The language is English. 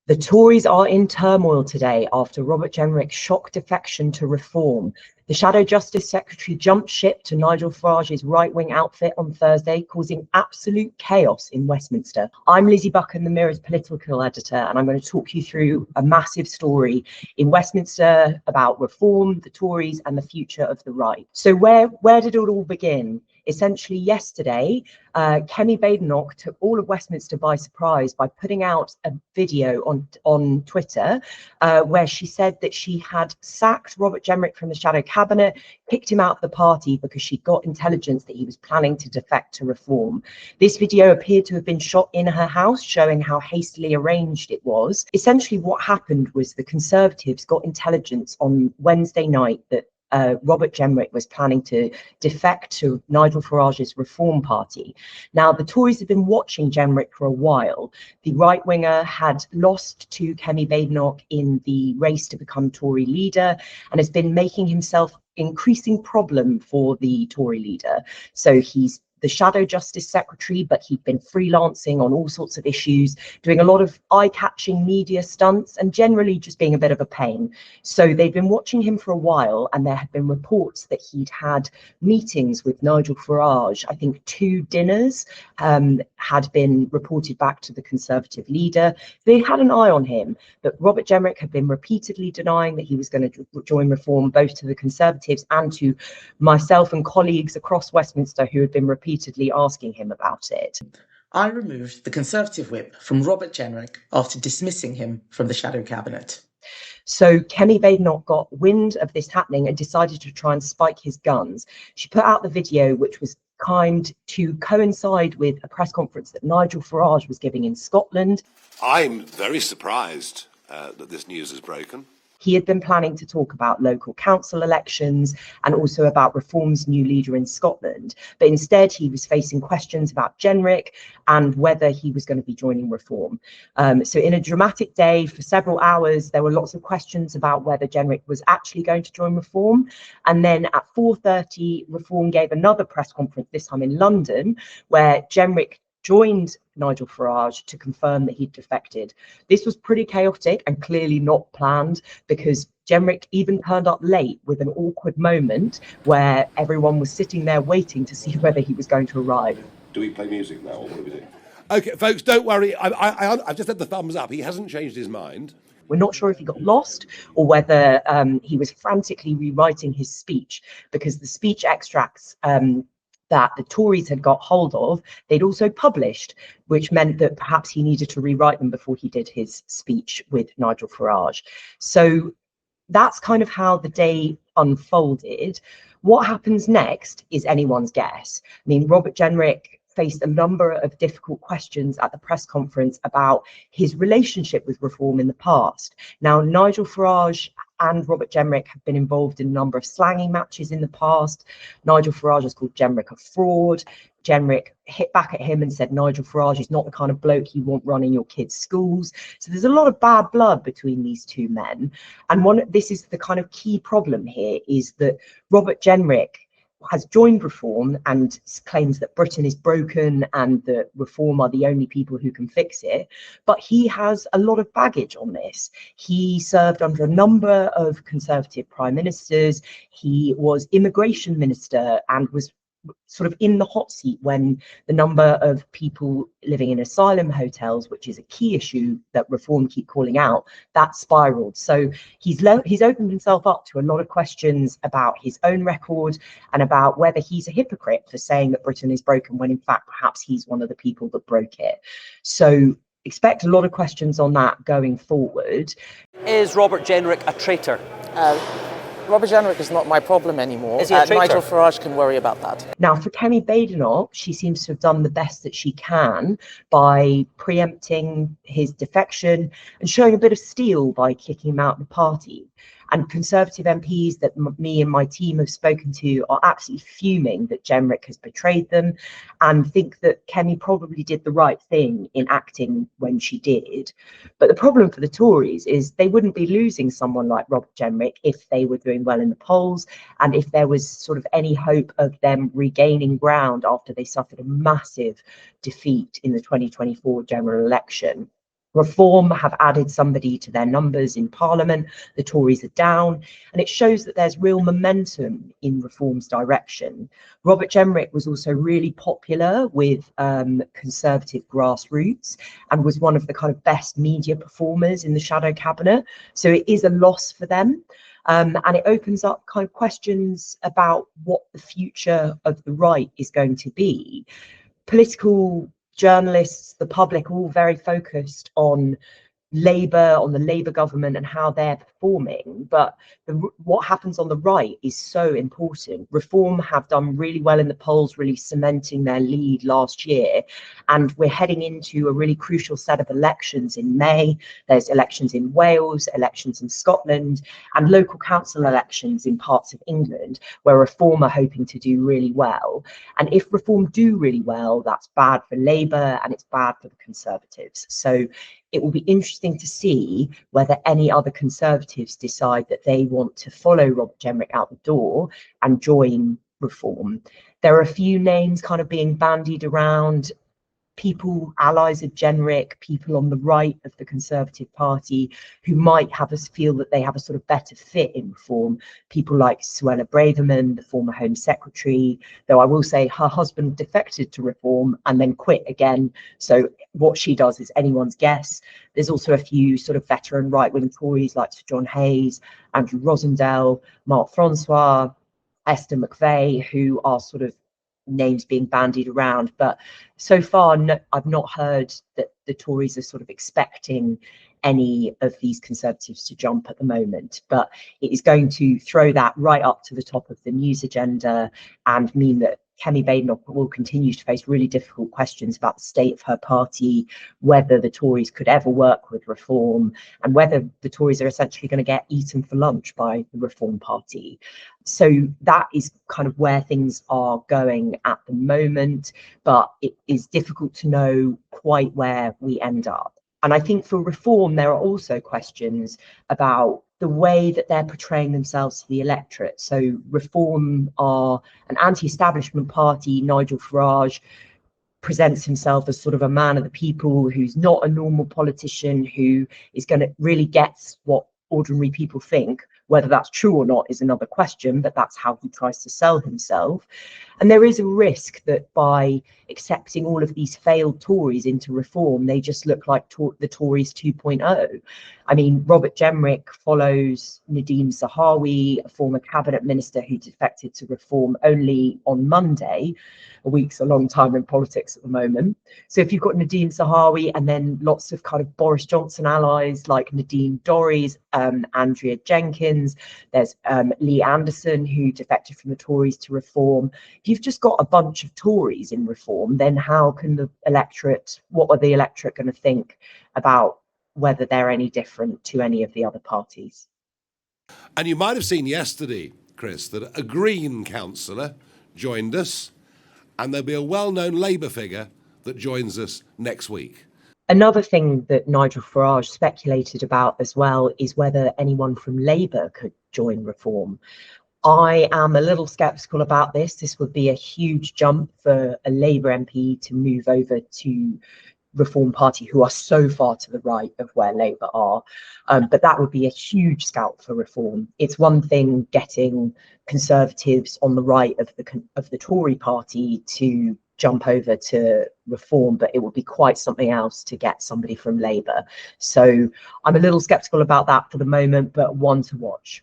The Tories are in turmoil today after Robert Jenrick's shock defection to Reform. The Shadow Justice Secretary jumped ship to Nigel Farage's right-wing outfit on Thursday, causing absolute chaos in Westminster. I'm Lizzie Buchan, the Mirror's political editor, and I'm going to talk you through a massive story in Westminster about Reform, the Tories, and the future of the right. So where did it all begin? Essentially, yesterday, Kemi Badenoch took all of Westminster by surprise by putting out a video on Twitter where she said that she had sacked Robert Jenrick from the Shadow Cabinet, kicked him out of the party because she got intelligence that he was planning to defect to Reform. This video appeared to have been shot in her house, showing how hastily arranged it was. Essentially, what happened was the Conservatives got intelligence on Wednesday night that Robert Jenrick was planning to defect to Nigel Farage's Reform Party. Now, the Tories have been watching Jenrick for a while. The right-winger had lost to Kemi Badenoch in the race to become Tory leader and has been making himself increasing problem for the Tory leader. So he's the Shadow Justice Secretary, but he'd been freelancing on all sorts of issues, doing a lot of eye-catching media stunts and generally just being a bit of a pain. So they've been watching him for a while, and there have been reports that he'd had meetings with Nigel Farage. I think 2 dinners had been reported back to the Conservative leader. They had an eye on him, but Robert Jenrick had been repeatedly denying that he was going to join Reform, both to the Conservatives and to myself and colleagues across Westminster who had been repeatedly asking him about it. I removed the Conservative whip from Robert Jenrick after dismissing him from the Shadow Cabinet. So Kemi Badenoch got wind of this happening and decided to try and spike his guns. She put out the video, which was timed to coincide with a press conference that Nigel Farage was giving in Scotland. I'm very surprised that this news has broken. He had been planning to talk about local council elections and also about Reform's new leader in Scotland. But instead, he was facing questions about Jenrick and whether he was going to be joining Reform. So in a dramatic day for several hours, there were lots of questions about whether Jenrick was actually going to join Reform. And then at 4:30, Reform gave another press conference, this time in London, where Jenrick joined Nigel Farage to confirm that he'd defected. This was pretty chaotic and clearly not planned, because Jenrick even turned up late with an awkward moment where everyone was sitting there waiting to see whether he was going to arrive. Do we play music now, or what do we do? Okay, folks, don't worry. I've just had the thumbs up. He hasn't changed his mind. We're not sure if he got lost or whether he was frantically rewriting his speech, because the speech extracts that the Tories had got hold of, they'd also published, which meant that perhaps he needed to rewrite them before he did his speech with Nigel Farage. So that's kind of how the day unfolded. What happens next is anyone's guess. I mean, Robert Jenrick faced a number of difficult questions at the press conference about his relationship with Reform in the past. Now, Nigel Farage and Robert Jenrick have been involved in a number of slanging matches in the past. Nigel Farage has called Jenrick a fraud. Jenrick hit back at him and said Nigel Farage is not the kind of bloke you want running your kids' schools. So there's a lot of bad blood between these two men. And this is the kind of key problem here, is that Robert Jenrick has joined Reform and claims that Britain is broken and that Reform are the only people who can fix it. But he has a lot of baggage on this. He served under a number of Conservative prime ministers. He was immigration minister and was sort of in the hot seat when the number of people living in asylum hotels, which is a key issue that Reform keep calling out, that spiraled. So he's opened himself up to a lot of questions about his own record and about whether he's a hypocrite for saying that Britain is broken when in fact perhaps he's one of the people that broke it. So expect a lot of questions on that going forward. Is Robert Jenrick a traitor? Robert Jenrick is not my problem anymore. Is he a traitor? Nigel Farage can worry about that. Now, for Kemi Badenoch, she seems to have done the best that she can by preempting his defection and showing a bit of steel by kicking him out of the party. And Conservative MPs that me and my team have spoken to are absolutely fuming that Jenrick has betrayed them and think that Kemi probably did the right thing in acting when she did. But the problem for the Tories is they wouldn't be losing someone like Robert Jenrick if they were doing well in the polls and if there was sort of any hope of them regaining ground after they suffered a massive defeat in the 2024 general election. Reform have added somebody to their numbers in Parliament. The Tories are down, and it shows that there's real momentum in Reform's direction. Robert Jenrick was also really popular with Conservative grassroots and was one of the kind of best media performers in the shadow cabinet. So it is a loss for them. And it opens up kind of questions about what the future of the right is going to be. Political journalists, the public, all very focused on Labour, on the Labour government and how they're performing, but what happens on the right is so important. Reform have done really well in the polls, really cementing their lead last year, and we're heading into a really crucial set of elections in May. There's elections in Wales, elections in Scotland, and local council elections in parts of England, where Reform are hoping to do really well. And if Reform do really well, that's bad for Labour and it's bad for the Conservatives. So it will be interesting to see whether any other Conservatives decide that they want to follow Robert Jenrick out the door and join Reform. There are a few names kind of being bandied around. People, allies of Jenrick, people on the right of the Conservative Party who might have us feel that they have a sort of better fit in Reform. People like Suella Braverman, the former Home Secretary, though I will say her husband defected to Reform and then quit again. So what she does is anyone's guess. There's also a few sort of veteran right-wing Tories like Sir John Hayes, Andrew Rosendale, Mark Francois, Esther McVeigh, who are sort of names being bandied around, but so far I've not heard that the Tories are sort of expecting any of these Conservatives to jump at the moment. But it is going to throw that right up to the top of the news agenda and mean that Kemi Badenoch will continue to face really difficult questions about the state of her party, whether the Tories could ever work with Reform, and whether the Tories are essentially going to get eaten for lunch by the Reform Party. So that is kind of where things are going at the moment, but it is difficult to know quite where we end up. And I think for Reform, there are also questions about the way that they're portraying themselves to the electorate. So Reform are an anti-establishment party. Nigel Farage presents himself as sort of a man of the people who's not a normal politician, who is going to really get what ordinary people think. Whether that's true or not is another question, but that's how he tries to sell himself. And there is a risk that by accepting all of these failed Tories into Reform, they just look like the Tories 2.0. I mean, Robert Jenrick follows Nadine Zahawi, a former cabinet minister who defected to Reform only on Monday. A week's a long time in politics at the moment. So if you've got Nadine Zahawi and then lots of kind of Boris Johnson allies like Nadine Dorries, Andrea Jenkins, there's Lee Anderson who defected from the Tories to Reform. If you've just got a bunch of Tories in Reform, then how can the electorate, what are the electorate going to think about whether they're any different to any of the other parties? And you might have seen yesterday, Chris, that a Green councillor joined us, and there'll be a well-known Labour figure that joins us next week. Another thing that Nigel Farage speculated about as well is whether anyone from Labour could join Reform. I am a little sceptical about this. This would be a huge jump for a Labour MP to move over to Reform Party, who are so far to the right of where Labour are. But that would be a huge scalp for Reform. It's one thing getting Conservatives on the right of the Tory party to jump over to Reform, but it would be quite something else to get somebody from Labour. So I'm a little sceptical about that for the moment, but one to watch.